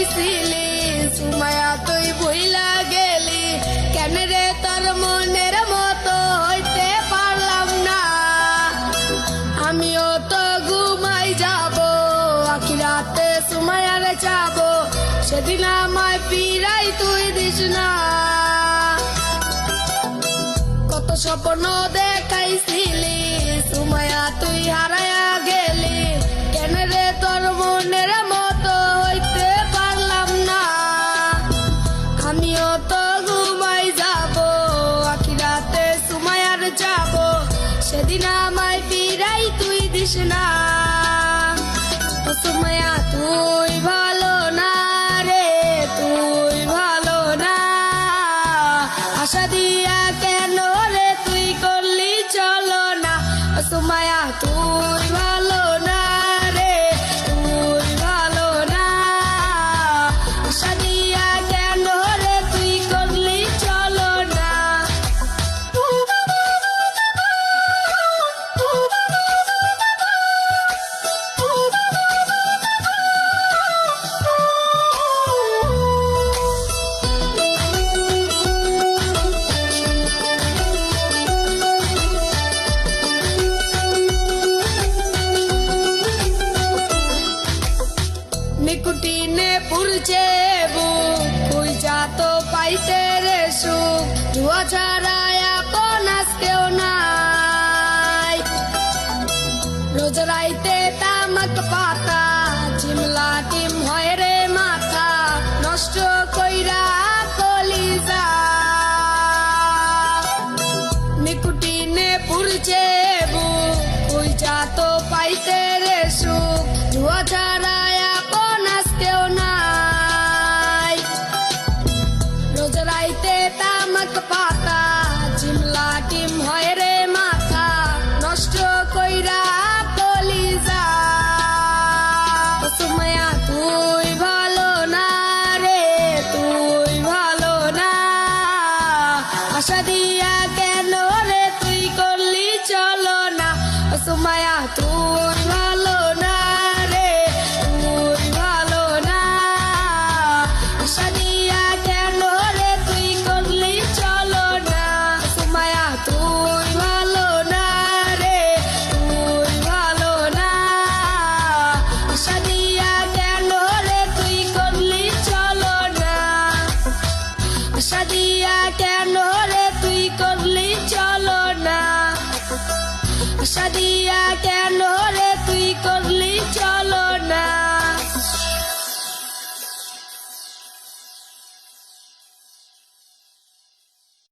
পাইছিলি সুমায়া তুই ভুইলা গেলি কেন রে তোর মনের মতো হইতে পারলাম না আমিও তো ঘুমাই যাব আখিরাতে সুমায়ার যাব সেদিন আমায় ফিরাই তুই দিস না কত স্বপ্ন দেখাইছিলি সুমায়া তুই হারায়া গেলি কেন রে তোর মনের মতো হইতে পারলাম না আমিও তো ঘুমাই যাব আখিরাতে সুমায়ার যাব সেদিন আমায় ফিরাই তুই দিস না ও সুমায়া তুই ভালো না রে তুই ভালো না আশা দিয়া কেন রে তুই করলি চলো না ও সুমায়া তুই ভালো না রে তুই ভালো না আশা দিয়া কেন রে তুই করলি চলো না নিকুটিনে পুরছে বুক কই যা তো পাইতে রে সুখ জুয়া ছাড়া